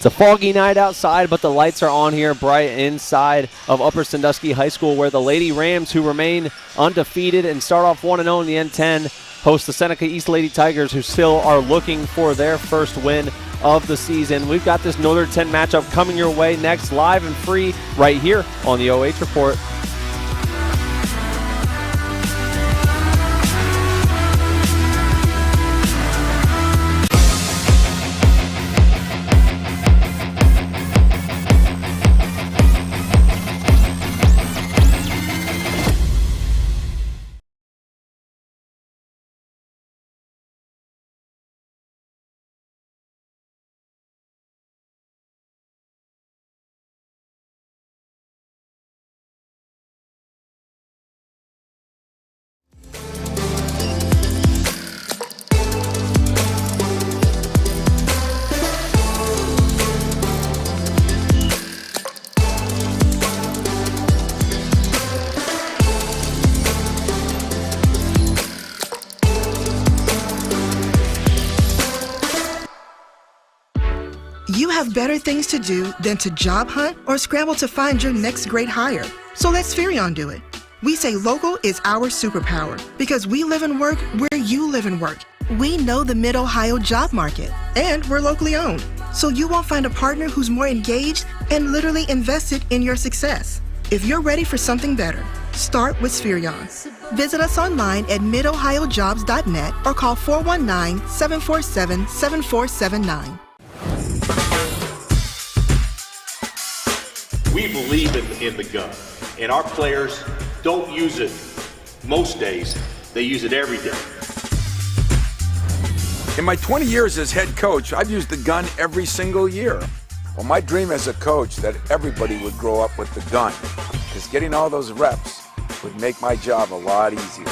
It's a foggy night outside, but the lights are on here bright inside of Upper Sandusky High School, where the Lady Rams, who remain undefeated and start off 1-0 in the N10, host the Seneca East Lady Tigers, who still are looking for their first win of the season. We've got this Northern 10 matchup coming your way next, live and free, right here on the OH Report. You have better things to do than to job hunt or scramble to find your next great hire. So let Spherion do it. We say local is our superpower because we live and work where you live and work. We know the Mid-Ohio job market, and we're locally owned. So you won't find a partner who's more engaged and literally invested in your success. If you're ready for something better, start with Spherion. Visit us online at midohiojobs.net or call 419-747-7479. We believe in the gun, and our players don't use it most days. They use it every day. In my 20 years as head coach, I've used the gun every single year. Well, my dream as a coach that everybody would grow up with the gun, because getting all those reps would make my job a lot easier.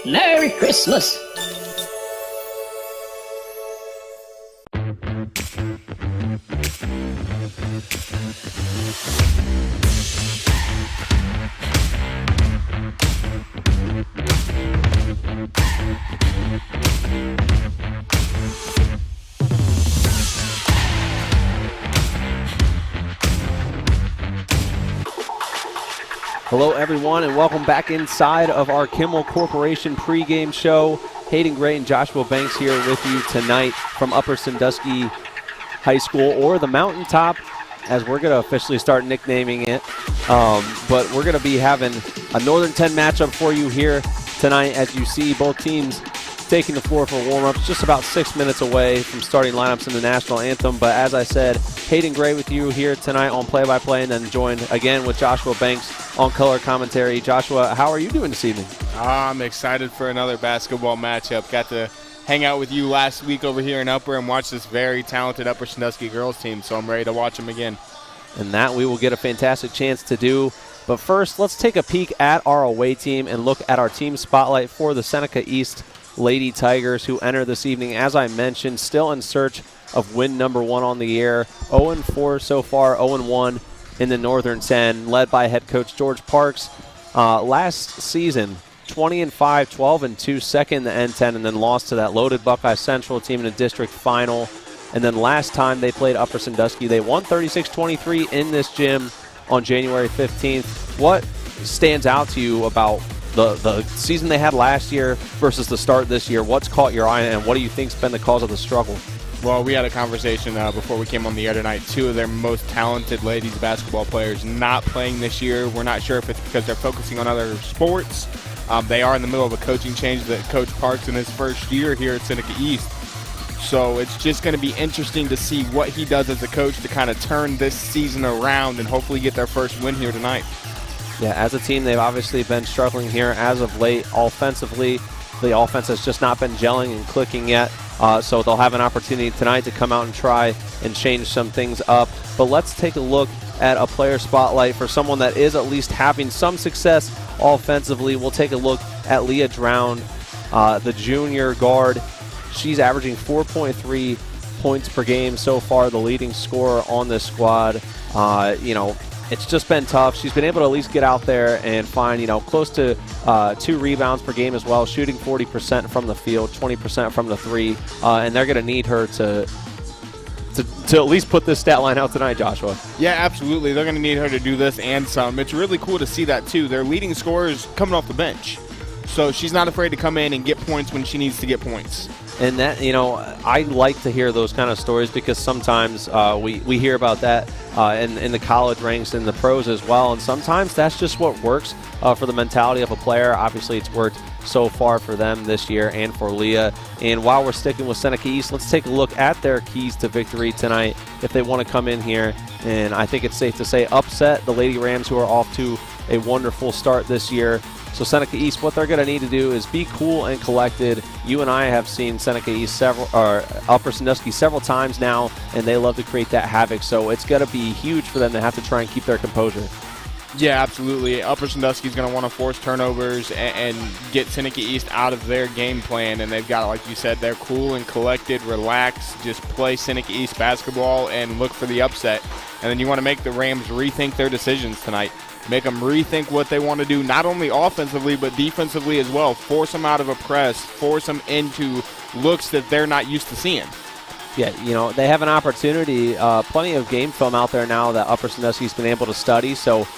Merry Christmas! Hello, everyone, and welcome back inside of our Kimmel Corporation pregame show. Hayden Gray and Joshua Banks here with you tonight from Upper Sandusky High School, or the Mountaintop, as we're going to officially start nicknaming it. But we're going to be having a Northern 10 matchup for you here tonight. As you see, both teams taking the floor for warm-ups, just about 6 minutes away from starting lineups in the national anthem. But as I said, Hayden Gray with you here tonight on play-by-play, and then joined again with Joshua Banks on color commentary. Joshua, how are you doing this evening? I'm excited for another basketball matchup. Got to hang out with you last week over here in Upper and watch this very talented Upper Sandusky girls team, so I'm ready to watch them again. And that we will get a fantastic chance to do. But first, let's take a peek at our away team and look at our team spotlight for the Seneca East Lady Tigers, who enter this evening, as I mentioned, still in search of win number 1 on the year. 0-4 so far, 0-1 in the Northern 10, led by head coach George Parks. Last season, 20-5, 12-2, second in the N10, and then lost to that loaded Buckeye Central team in a district final. And then last time they played Upper Sandusky, they won 36-23 in this gym on January 15th. What stands out to you about the season they had last year versus the start this year? What's caught your eye, and what do you think's been the cause of the struggle? Well, we had a conversation before we came on the air tonight. 2 of their most talented ladies basketball players not playing this year. We're not sure if it's because they're focusing on other sports. They are in the middle of a coaching change that Coach Parks in his first year here at Seneca East. So it's just going to be interesting to see what he does as a coach to kind of turn this season around and hopefully get their first win here tonight. Yeah, as a team, they've obviously been struggling here as of late offensively. The offense has just not been gelling and clicking yet. So they'll have an opportunity tonight to come out and try and change some things up. But let's take a look at a player spotlight for someone that is at least having some success offensively. We'll take a look at Leah Drown, the junior guard. She's averaging 4.3 points per game so far, the leading scorer on this squad. It's just been tough. She's been able to at least get out there and find, close to 2 rebounds per game as well, shooting 40% from the field, 20% from the 3, and they're going to need her to at least put this stat line out tonight, Joshua. Yeah, absolutely. They're going to need her to do this and some. It's really cool to see that, too. Their leading scorer is coming off the bench. So she's not afraid to come in and get points when she needs to get points. And that, I like to hear those kind of stories because sometimes we hear about that in the college ranks and the pros as well. And sometimes that's just what works for the mentality of a player. Obviously, it's worked so far for them this year and for Leah. And while we're sticking with Seneca East, let's take a look at their keys to victory tonight if they want to come in here. And I think it's safe to say upset the Lady Rams, who are off to a wonderful start this year. So Seneca East, what they're going to need to do is be cool and collected. You and I have seen Seneca East Upper Sandusky several times now, and they love to create that havoc. So it's going to be huge for them to have to try and keep their composure. Yeah, absolutely. Upper Sandusky is going to want to force turnovers and get Seneca East out of their game plan. And they've got, like you said, they're cool and collected, relax, just play Seneca East basketball and look for the upset. And then you want to make the Rams rethink their decisions tonight. Make them rethink what they want to do, not only offensively but defensively as well. Force them out of a press, force them into looks that they're not used to seeing. Yeah, they have an opportunity, plenty of game film out there now that Upper Sandusky's been able to study. So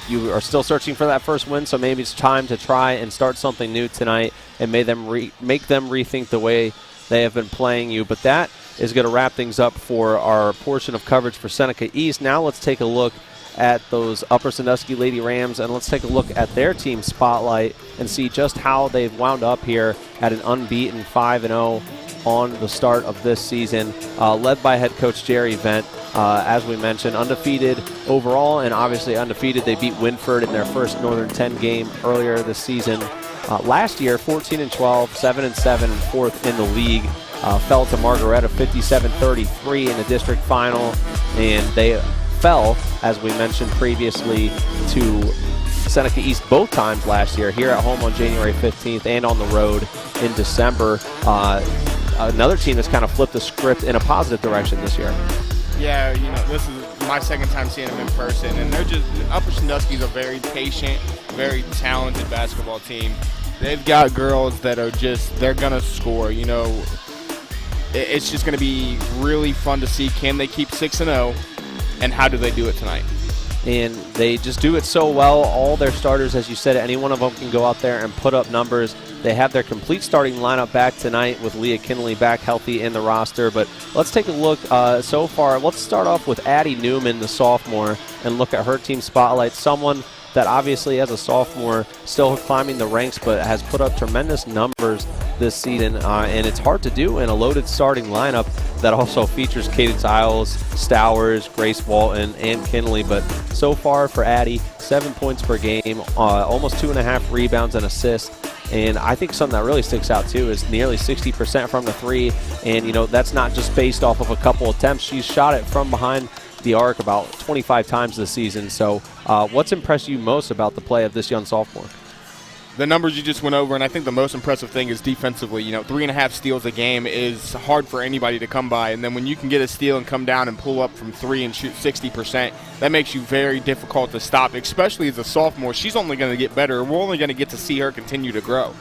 you are still searching for that first win, so maybe it's time to try and start something new tonight and make them rethink the way they have been playing you. But that is going to wrap things up for our portion of coverage for Seneca East. Now let's take a look at those Upper Sandusky Lady Rams, and let's take a look at their team spotlight and see just how they've wound up here at an unbeaten 5-0 on the start of this season, led by head coach Jerry Vent. As we mentioned, undefeated overall, and obviously undefeated. They beat Winford in their first Northern 10 game earlier this season. Last year, 14-12, 7-7, and 4th in the league. Fell to Margaretta 57-33 in the district final, and they fell, as we mentioned previously, to Seneca East both times last year, here at home on January 15th and on the road in December. Another team that's kind of flipped the script in a positive direction this year. Yeah, this is my second time seeing them in person, and Upper Sandusky's a very patient, very talented basketball team. They've got girls that are they're going to score. It's just going to be really fun to see, can they keep 6-0? And how do they do it tonight? And they just do it so well. All their starters, as you said, any one of them can go out there and put up numbers. They have their complete starting lineup back tonight with Leah Kinley back healthy in the roster. But let's take a look so far. Let's start off with Addie Newman, the sophomore, and look at her team spotlight. Someone that obviously as a sophomore still climbing the ranks but has put up tremendous numbers this season, and it's hard to do in a loaded starting lineup that also features Kaidance Iles, Stowers, Grace Walton, and Kinley. But so far for Addie, 7 points per game, almost 2.5 rebounds and assists. And I think something that really sticks out too is nearly 60% from the 3. And that's not just based off of a couple attempts. She's shot it from behind the arc about 25 times this season. So what's impressed you most about the play of this young sophomore? The numbers you just went over, and I think the most impressive thing is defensively. 3.5 steals a game is hard for anybody to come by, and then when you can get a steal and come down and pull up from 3 and shoot 60%, that makes you very difficult to stop, especially as a sophomore. She's only going to get better. We're only going to get to see her continue to grow.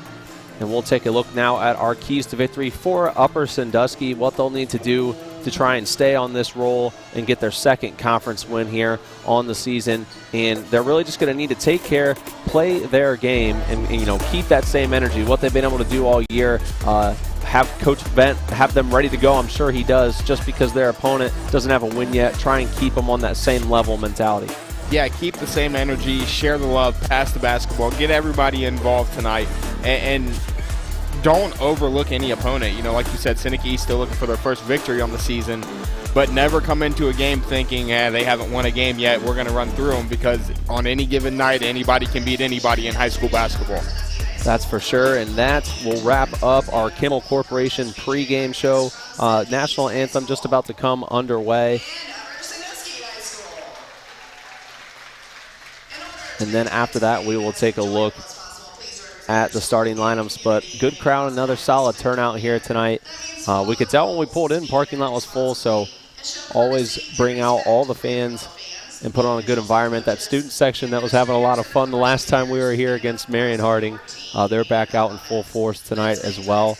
And we'll take a look now at our keys to victory for Upper Sandusky, what they'll need to do to try and stay on this roll and get their second conference win here on the season. And they're really just going to need to take care, play their game, and keep that same energy. What they've been able to do all year, have Coach Bent have them ready to go. I'm sure he does, just because their opponent doesn't have a win yet. Try and keep them on that same level mentality. Yeah, keep the same energy, share the love, pass the basketball, get everybody involved tonight, and don't overlook any opponent. Like you said, Seneca East still looking for their first victory on the season, but never come into a game thinking, they haven't won a game yet, we're going to run through them, because on any given night, anybody can beat anybody in high school basketball. That's for sure, and that will wrap up our Kimmel Corporation pregame show. National anthem just about to come underway. And then after that, we will take a look at the starting lineups. But good crowd, another solid turnout here tonight. We could tell when we pulled in, parking lot was full, so always bring out all the fans and put on a good environment. That student section that was having a lot of fun the last time we were here against Marion Harding, they're back out in full force tonight as well.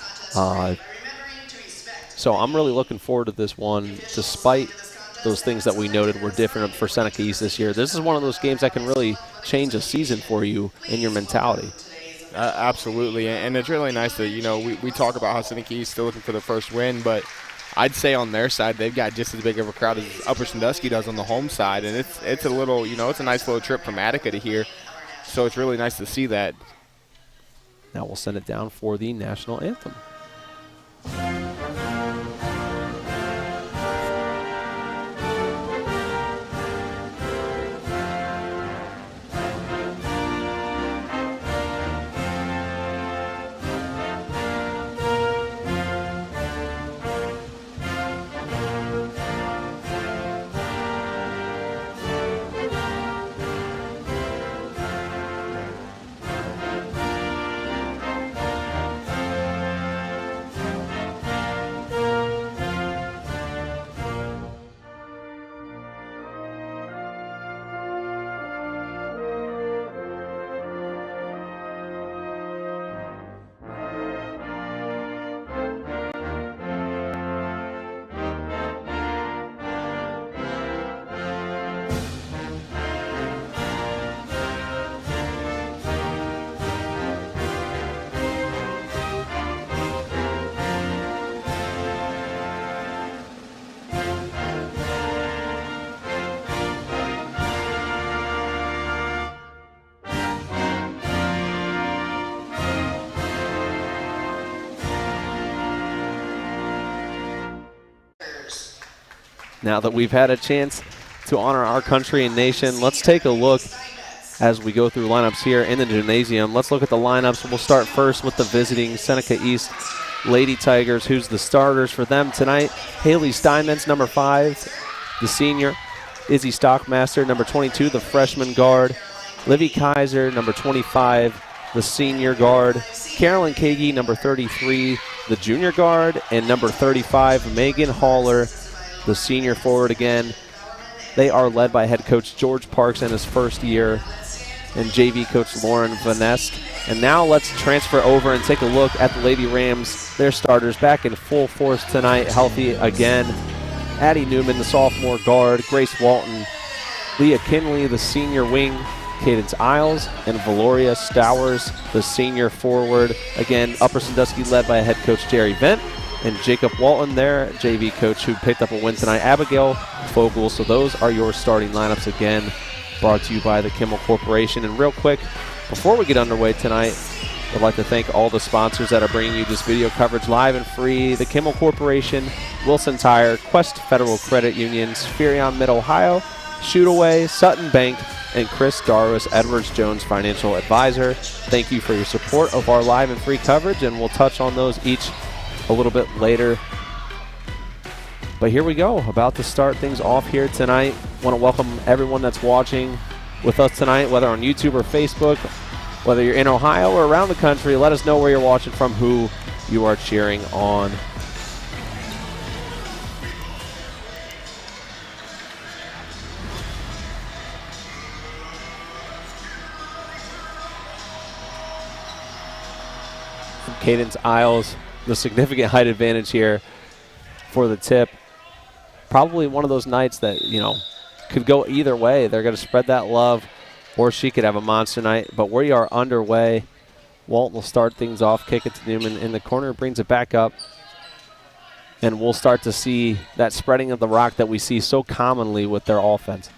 So I'm really looking forward to this one, despite those things that we noted were different for Seneca East this year. This is one of those games that can really change a season for you in your mentality. Absolutely, and it's really nice that, we talk about how Seneca East is still looking for the first win, but I'd say on their side they've got just as big of a crowd as Upper Sandusky does on the home side, and it's a little, it's a nice little trip from Attica to here, so it's really nice to see that. Now we'll send it down for the national anthem. Now that we've had a chance to honor our country and nation, let's take a look as we go through lineups here in the gymnasium. Let's look at the lineups. We'll start first with the visiting Seneca East Lady Tigers. Who's the starters for them tonight? Haley Steinmetz, number 5, the senior. Izzy Stockmaster, number 22, the freshman guard. Livy Kaiser, number 25, the senior guard. Carolyn Kagi, number 33, the junior guard. And number 35, Megan Haller, the senior forward again. They are led by head coach George Parks in his first year and JV coach Lauren Vanest. And now let's transfer over and take a look at the Lady Rams. Their starters back in full force tonight, healthy again. Addie Newman, the sophomore guard. Grace Walton, Leah Kinley, the senior wing. Kaidance Iles and Valoria Stowers, the senior forward. Again, Upper Sandusky led by head coach Jerry Vent. And Jacob Walton, their JV coach, who picked up a win tonight, Abigail Fogel. So those are your starting lineups again, brought to you by the Kimmel Corporation. And real quick, before we get underway tonight, I'd like to thank all the sponsors that are bringing you this video coverage live and free. The Kimmel Corporation, Wilson Tire, Quest Federal Credit Union, Spherion Mid-Ohio, Shootaway, Sutton Bank, and Chris Daris, Edwards Jones Financial Advisor. Thank you for your support of our live and free coverage, and we'll touch on those each a little bit later. But here we go, about to start things off here tonight. Want to welcome everyone that's watching with us tonight, whether on YouTube or Facebook, whether you're in Ohio or around the country. Let us know where you're watching from, who you are cheering on. Kaidance Iles, the significant height advantage here for the tip. Probably one of those nights that, could go either way. They're going to spread that love, or she could have a monster night. But we are underway. Walton will start things off, kick it to Newman in the corner, brings it back up. And we'll start to see that spreading of the rock that we see so commonly with their offense.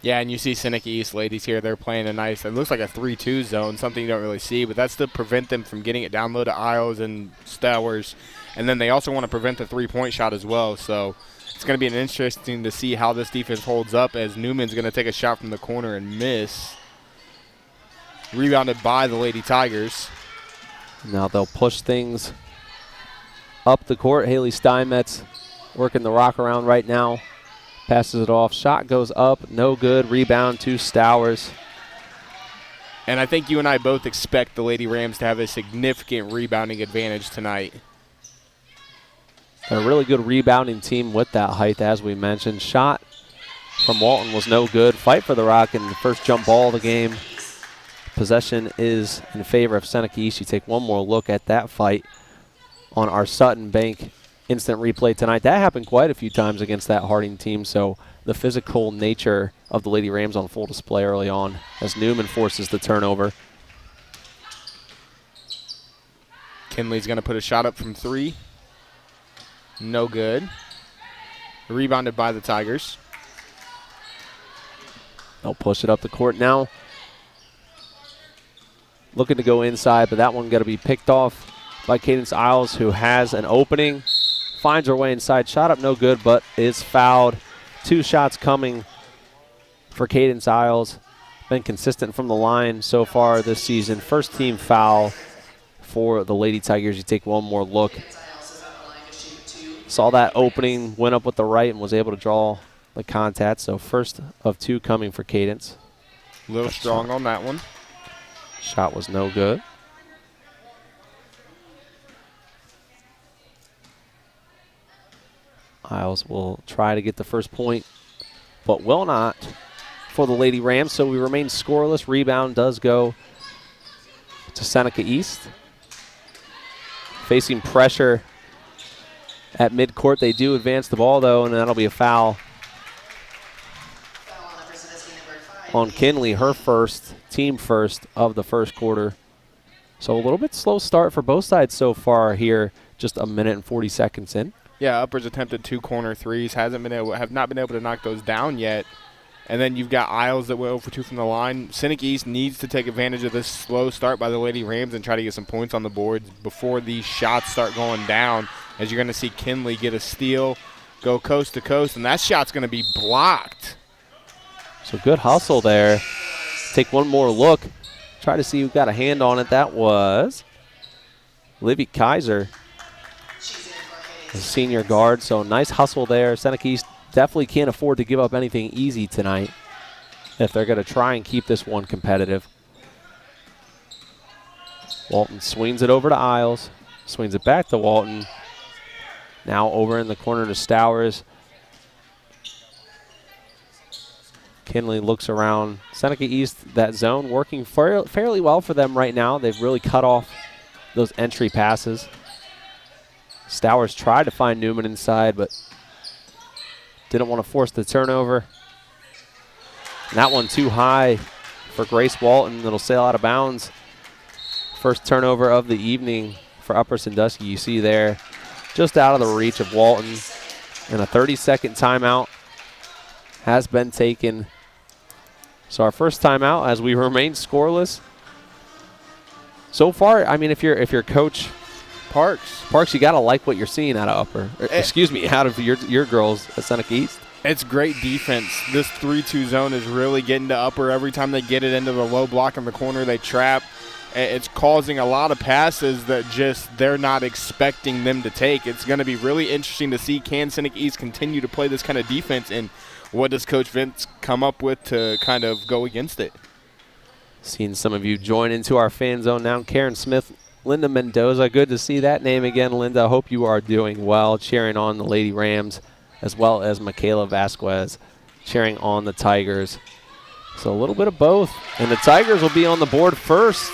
Yeah, and you see Seneca East ladies here. They're playing a nice, it looks like a 3-2 zone, something you don't really see, but that's to prevent them from getting it down low to Isles and Stowers. And then they also want to prevent the three-point shot as well. So it's going to be interesting to see how this defense holds up, as Newman's going to take a shot from the corner and miss. Rebounded by the Lady Tigers. Now they'll push things up the court. Haley Steinmetz working the rock around right now. Passes it off. Shot goes up. No good. Rebound to Stowers. And I think you and I both expect the Lady Rams to have a significant rebounding advantage tonight. A really good rebounding team with that height, as we mentioned. Shot from Walton was no good. Fight for the rock and the first jump ball of the game. Possession is in favor of Seneca East. You take one more look at that fight on our Sutton Bank instant replay tonight. That happened quite a few times against that Harding team, so the physical nature of the Lady Rams on full display early on as Newman forces the turnover. Kinley's going to put a shot up from 3. No good. Rebounded by the Tigers. They'll push it up the court now. Looking to go inside, but that one got to be picked off by Kaidance Iles, who has an opening. Finds her way inside. Shot up no good, but is fouled. 2 shots coming for Kaidance Iles. Been consistent from the line so far this season. First team foul for the Lady Tigers. You take one more look. Saw that opening, went up with the right and was able to draw the contact. So first of 2 coming for Kaidance. A little strong on that one. Shot was no good. Iles will try to get the first point, but will not for the Lady Rams, so we remain scoreless. Rebound does go to Seneca East. Facing pressure at midcourt. They do advance the ball, though, and that'll be a foul on Kinley, her first, team first of the first quarter. So a little bit slow start for both sides so far here, just a minute and 40 seconds in. Yeah, Upper's attempted 2 corner threes, have not been able to knock those down yet. And then you've got Iles that went 0 for 2 from the line. Seneca East needs to take advantage of this slow start by the Lady Rams and try to get some points on the board before these shots start going down, as you're going to see Kinley get a steal, go coast to coast, and that shot's going to be blocked. So good hustle there. Take one more look. Try to see who got a hand on it. That was Livy Kaiser, the senior guard. So nice hustle there. Seneca East definitely can't afford to give up anything easy tonight if they're going to try and keep this one competitive. Walton swings it over to Iles. Swings it back to Walton. Now over in the corner to Stowers. Kinley looks around. Seneca East, that zone working fairly well for them right now. They've really cut off those entry passes. Stowers tried to find Newman inside, but didn't want to force the turnover. And that one too high for Grace Walton. It'll sail out of bounds. First turnover of the evening for Upper Sandusky. You see there, just out of the reach of Walton. And a 30-second timeout has been taken. So our first timeout as we remain scoreless. So far, I mean, if you're Coach Parks, you got to like what you're seeing out of out of your girls at Seneca East. It's great defense. This 3-2 zone is really getting to Upper. Every time they get it into the low block in the corner, they trap. It's causing a lot of passes that just they're not expecting them to take. It's going to be really interesting to see, can Seneca East continue to play this kind of defense, and what does Coach Vince come up with to kind of go against it? Seeing some of you join into our fan zone now. Karen Smith, Linda Mendoza, good to see that name again, Linda. Hope you are doing well, cheering on the Lady Rams, as well as Michaela Vasquez cheering on the Tigers. So a little bit of both, and the Tigers will be on the board first.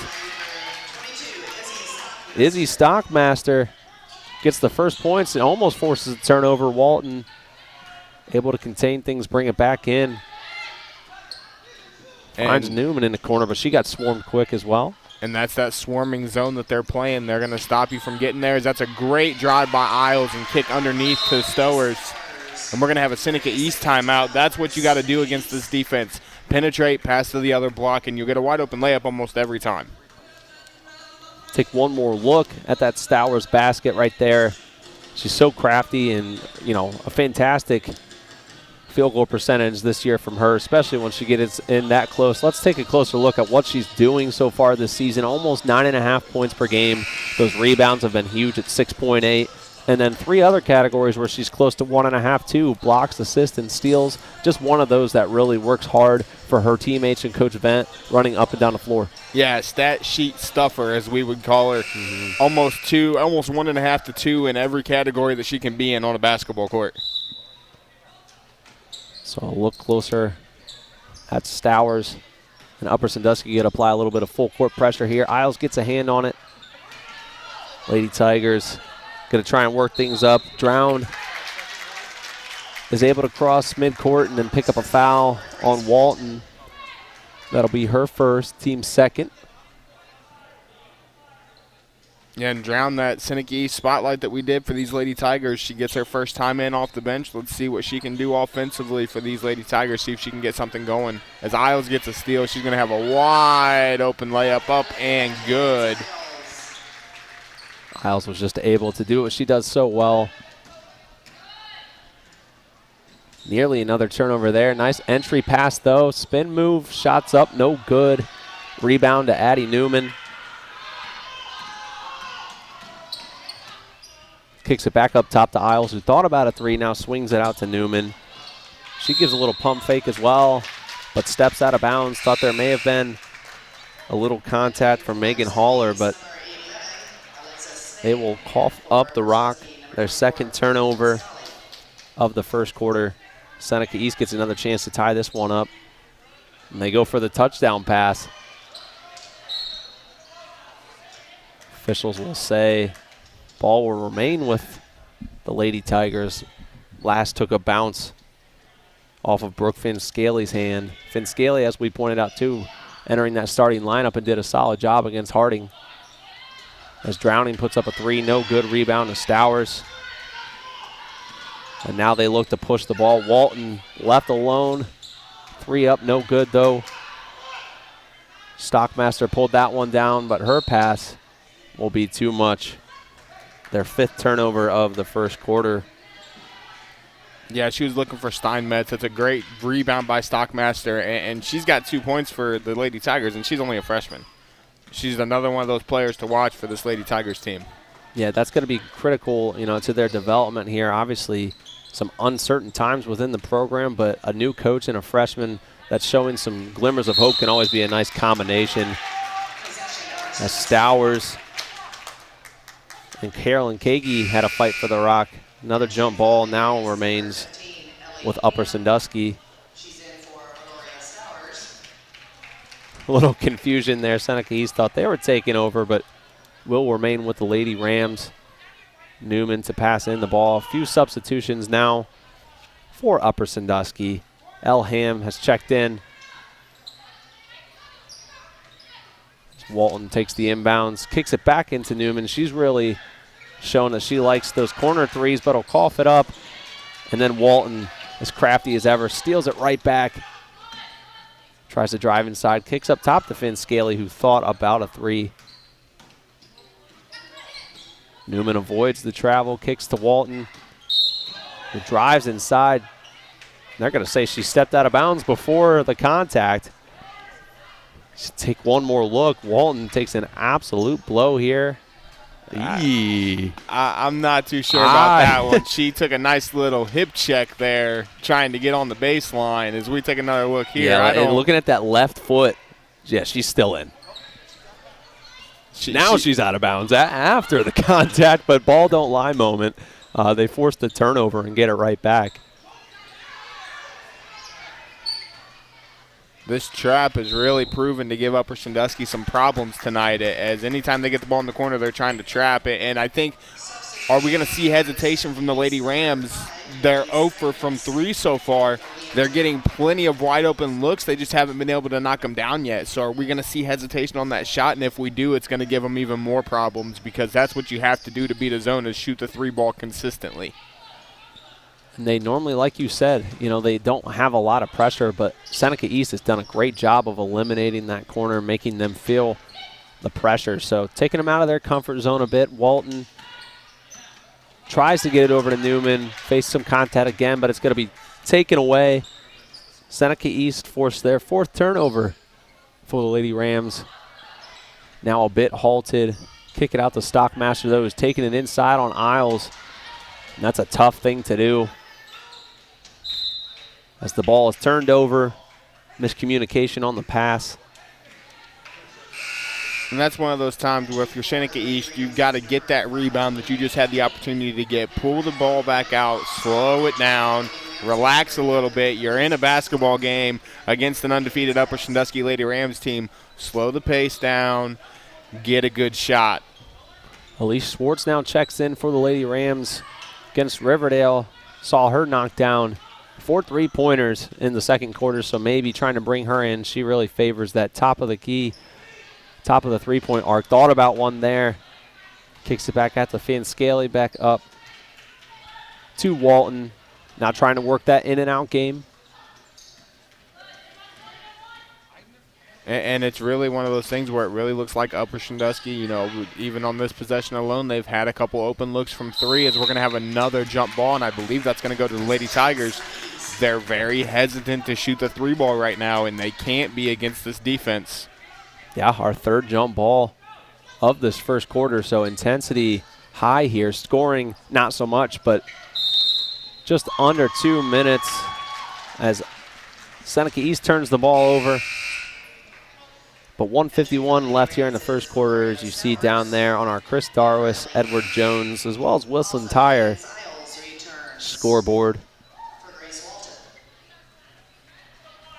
Izzy Stockmaster gets the first points and almost forces a turnover. Walton able to contain things, bring it back in. Finds Newman in the corner, but she got swarmed quick as well. And that's that swarming zone that they're playing. They're going to stop you from getting there. That's a great drive by Iles and kick underneath to Stowers. And we're going to have a Seneca East timeout. That's what you got to do against this defense. Penetrate, pass to the other block, and you'll get a wide open layup almost every time. Take one more look at that Stowers basket right there. She's so crafty and, a fantastic field goal percentage this year from her, especially when she gets in that close. Let's take a closer look at what she's doing so far this season. Almost 9.5 points per game. Those rebounds have been huge at 6.8. And then 3 other categories where she's close to 1.5, 2, blocks, assists, and steals. Just one of those that really works hard for her teammates and Coach Vent running up and down the floor. Yeah, stat sheet stuffer, as we would call her. Almost 1.5 to 2 in every category that she can be in on a basketball court. So a look closer at Stowers. And Upper Sandusky going to apply a little bit of full court pressure here. Iles gets a hand on it. Lady Tigers going to try and work things up. Drown is able to cross midcourt and then pick up a foul on Walton. That'll be her first, team second. Yeah, and Drown, that Seneca East spotlight that we did for these Lady Tigers. She gets her first time in off the bench. Let's see what she can do offensively for these Lady Tigers, see if she can get something going. As Iles gets a steal, she's going to have a wide open layup up and good. Iles was just able to do what she does so well. Nearly another turnover there. Nice entry pass, though. Spin move, shots up, no good. Rebound to Addie Newman. Kicks it back up top to Iles, who thought about a 3, now swings it out to Newman. She gives a little pump fake as well, but steps out of bounds. Thought there may have been a little contact from Megan Haller, but they will cough up the rock. Their second turnover of the first quarter. Seneca East gets another chance to tie this one up. And they go for the touchdown pass. Officials will say ball will remain with the Lady Tigers. Last took a bounce off of Brooke Finn-Scaley's hand. Finn-Scaley, as we pointed out too, entering that starting lineup and did a solid job against Harding. As Drowning puts up a 3, no good. Rebound to Stowers. And now they look to push the ball. Walton left alone. 3 up, no good though. Stockmaster pulled that one down, but her pass will be too much. Their 5th turnover of the first quarter. Yeah, she was looking for Steinmetz. It's a great rebound by Stockmaster, and she's got 2 points for the Lady Tigers, and she's only a freshman. She's another one of those players to watch for this Lady Tigers team. Yeah, that's going to be critical, to their development here. Obviously, some uncertain times within the program, but a new coach and a freshman that's showing some glimmers of hope can always be a nice combination. As Stowers and Carolyn Kagi had a fight for the rock. Another jump ball now remains with Upper Sandusky. A little confusion there. Seneca East thought they were taking over, but will remain with the Lady Rams. Newman to pass in the ball. A few substitutions now for Upper Sandusky. Elham has checked in. Walton takes the inbounds, kicks it back into Newman. She's really shown that she likes those corner 3s, but will cough it up. And then Walton, as crafty as ever, steals it right back. Tries to drive inside, kicks up top to Finn-Scaley, who thought about a 3. Newman avoids the travel, kicks to Walton, who drives inside. They're going to say she stepped out of bounds before the contact. Should take one more look. Walton takes an absolute blow here. I'm not too sure about that one. She took a nice little hip check there, trying to get on the baseline. As we take another look here, yeah, and looking at that left foot, yeah, she's still in. She's out of bounds after the contact, but ball don't lie moment. They forced the turnover and get it right back. This trap has really proven to give Upper Sandusky some problems tonight, as anytime they get the ball in the corner, they're trying to trap it. And I think, are we going to see hesitation from the Lady Rams? They're 0 from 3 so far. They're getting plenty of wide open looks. They just haven't been able to knock them down yet. So are we going to see hesitation on that shot? And if we do, it's going to give them even more problems, because that's what you have to do to beat a zone, is shoot the 3 ball consistently. And they normally, like you said, they don't have a lot of pressure, but Seneca East has done a great job of eliminating that corner, making them feel the pressure. So taking them out of their comfort zone a bit. Walton tries to get it over to Newman, face some contact again, but it's going to be taken away. Seneca East forced their 4th turnover for the Lady Rams. Now a bit halted. Kick it out to Stockmaster, though, who's taking it inside on Iles. And that's a tough thing to do. As the ball is turned over, miscommunication on the pass. And that's one of those times where if you're Seneca East, you've got to get that rebound that you just had the opportunity to get. Pull the ball back out, slow it down, relax a little bit. You're in a basketball game against an undefeated Upper Sandusky Lady Rams team. Slow the pace down, get a good shot. Elise Schwartz now checks in for the Lady Rams against Riverdale. Saw her knock down 4 3-pointers in the second quarter, so maybe trying to bring her in. She really favors that top of the key, top of the three-point arc. Thought about one there. Kicks it back out to Fanscali, back up to Walton. Now trying to work that in and out game. And it's really one of those things where it really looks like Upper Sandusky, you know, even on this possession alone, they've had a couple open looks from three, as we're going to have another jump ball, and I believe that's going to go to the Lady Tigers. They're very hesitant to shoot the three ball right now, and they can't be against this defense. Yeah, our third jump ball of this first quarter, so intensity high here. Scoring not so much, but just under 2 minutes as Seneca East turns the ball over. But 1:51 left here in the first quarter, as you see down there on our Chris Darwis, Edward Jones, as well as Wilson Tire scoreboard.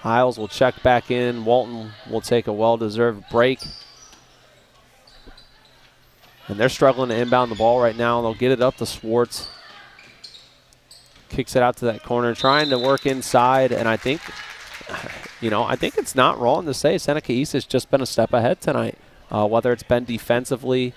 Iles will check back in. Walton will take a well-deserved break. And they're struggling to inbound the ball right now. They'll get it up to Schwartz. Kicks it out to that corner, trying to work inside, and I think it's not wrong to say Seneca East has just been a step ahead tonight. Whether it's been defensively,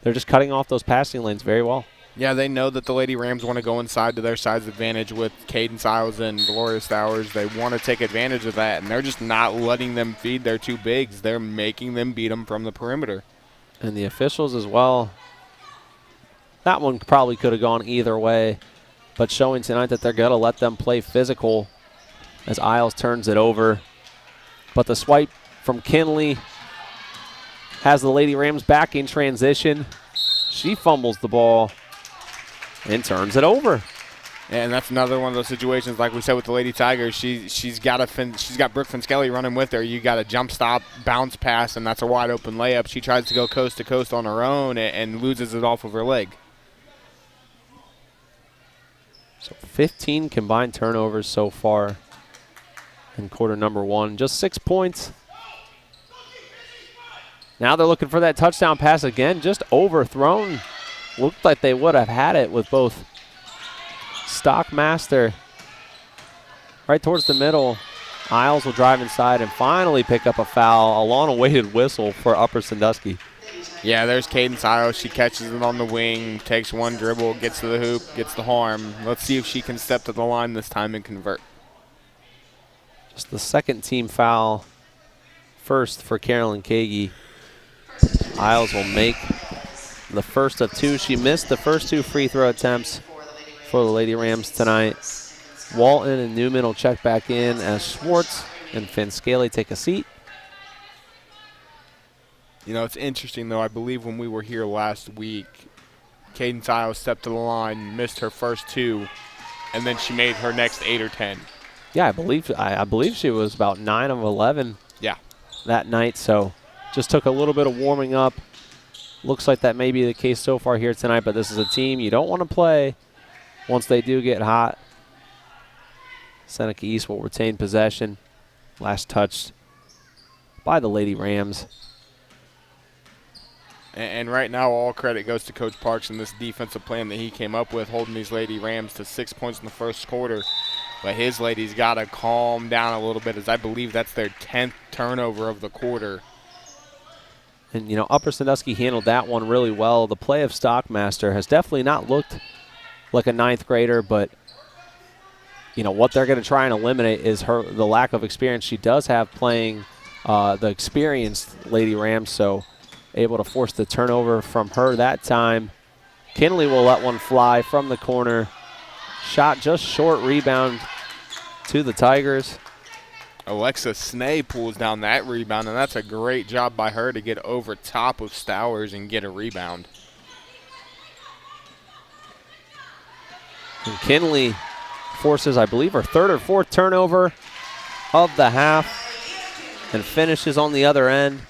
they're just cutting off those passing lanes very well. Yeah, they know that the Lady Rams want to go inside to their side's advantage with Kaidance Iles and Gloria Stowers. They want to take advantage of that, and they're just not letting them feed their two bigs. They're making them beat them from the perimeter. And the officials as well. That one probably could have gone either way, but showing tonight that they're going to let them play physical as Iles turns it over. But the swipe from Kinley has the Lady Rams back in transition. She fumbles the ball and turns it over. And that's another one of those situations, like we said with the Lady Tigers. She's got Brooke Fanscali running with her. You got a jump stop, bounce pass, and that's a wide open layup. She tries to go coast to coast on her own and loses it off of her leg. So 15 combined turnovers so far in quarter number one. Just 6 points. Now they're looking for that touchdown pass again, just overthrown. Looked like they would have had it with both Stockmaster right towards the middle. Iles will drive inside and finally pick up a foul. A long-awaited whistle for Upper Sandusky. Yeah, there's Kaidance Iles. She catches it on the wing, takes one dribble, gets to the hoop, gets the harm. Let's see if she can step to the line this time and convert. Just the second team foul, first for Carolyn Kagi. Iles will make the first of two. She missed the first two free throw attempts for the Lady Rams tonight. Walton and Newman will check back in as Schwartz and Fanscali take a seat. You know, it's interesting, though. I believe when we were here last week, Kaidance Iles stepped to the line, missed her first two, and then she made her next 8 or 10. Yeah, I believe she was about 9 of 11 that night, so just took a little bit of warming up. Looks like that may be the case so far here tonight, but this is a team you don't want to play once they do get hot. Seneca East will retain possession. Last touched by the Lady Rams. And right now, all credit goes to Coach Parks and this defensive plan that he came up with, holding these Lady Rams to 6 points in the first quarter. But his ladies got to calm down a little bit, as I believe that's their 10th turnover of the quarter. And, you know, Upper Sandusky handled that one really well. The play of Stockmaster has definitely not looked like a ninth grader, but, you know, what they're going to try and eliminate is the lack of experience she does have playing the experienced Lady Rams, so able to force the turnover from her that time. Kinley will let one fly from the corner. Shot just short, rebound to the Tigers. Alexa Snay pulls down that rebound, and that's a great job by her to get over top of Stowers and get a rebound. And Kinley forces, I believe, her third or fourth turnover of the half and finishes on the other end.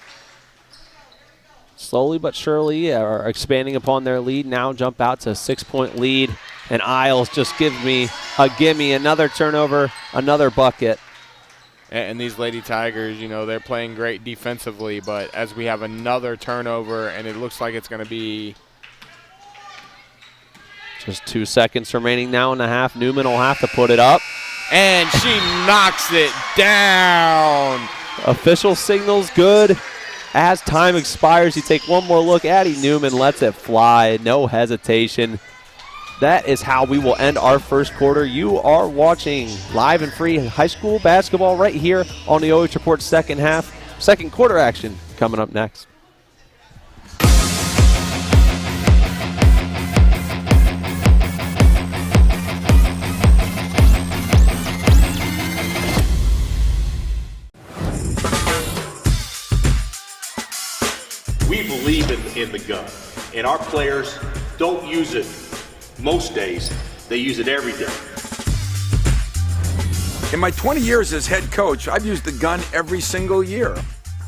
Slowly but surely are expanding upon their lead. Now jump out to a 6-point lead. And Iles just gives me a gimme. Another turnover, another bucket. And these Lady Tigers, you know, they're playing great defensively, but as we have another turnover, and it looks like it's going to be just 2 seconds remaining now in the half. Newman will have to put it up. And she knocks it down. Official signals good. As time expires, you take one more look. Addie Newman lets it fly. No hesitation. That is how we will end our first quarter. You are watching live and free high school basketball right here on the OH Report second half. Second quarter action coming up next. We believe in the gun, and our players don't use it most days. They use it every day. In my 20 years as head coach, I've used the gun every single year.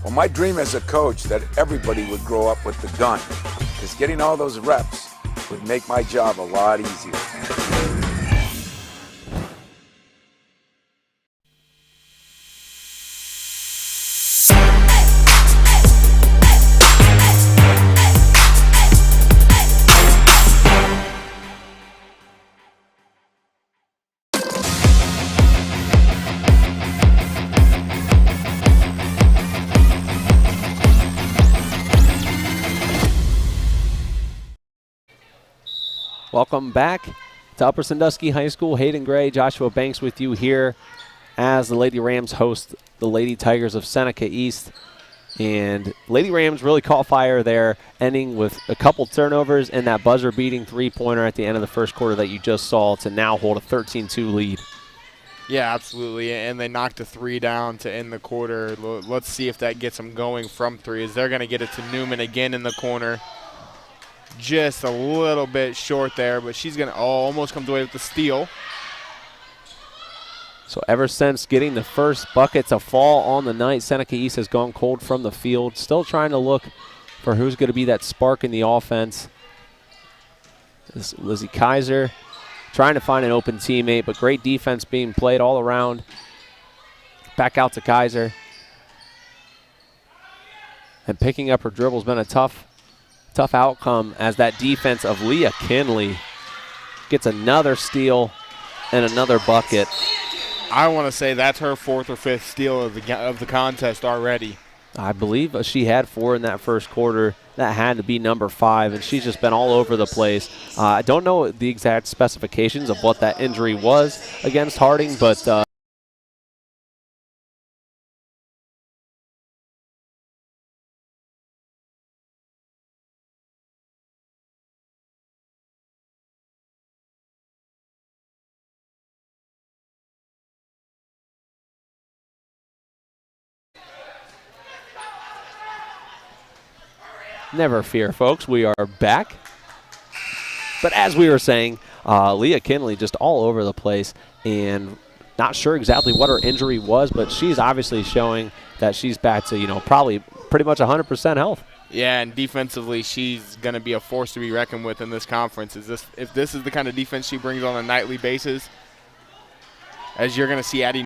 Well, my dream as a coach that everybody would grow up with the gun, because getting all those reps would make my job a lot easier. Welcome back to Upper Sandusky High School. Hayden Gray, Joshua Banks with you here as the Lady Rams host the Lady Tigers of Seneca East. And Lady Rams really caught fire there, ending with a couple turnovers and that buzzer-beating three-pointer at the end of the first quarter that you just saw to now hold a 13-2 lead. Yeah, absolutely, and they knocked a three down to end the quarter. Let's see if that gets them going from three, as they're going to get it to Newman again in the corner. Just a little bit short there, but she's going to almost comes away with the steal. So ever since getting the first bucket to fall on the night, Seneca East has gone cold from the field. Still trying to look for who's going to be that spark in the offense. This is Lizzie Kaiser trying to find an open teammate, but great defense being played all around. Back out to Kaiser. And picking up her dribble has been a tough outcome, as that defense of Leah Kinley gets another steal and another bucket. I want to say that's her fourth or fifth steal of the contest already. I believe she had 4 in that first quarter. That had to be number 5, and she's just been all over the place. I don't know the exact specifications of what that injury was against Harding, but never fear, folks. We are back. But as we were saying, Leah Kinley just all over the place, and not sure exactly what her injury was, but she's obviously showing that she's back to, probably pretty much 100% health. Yeah, and defensively, she's going to be a force to be reckoned with in this conference. If this is the kind of defense she brings on a nightly basis, as you're going to see Addie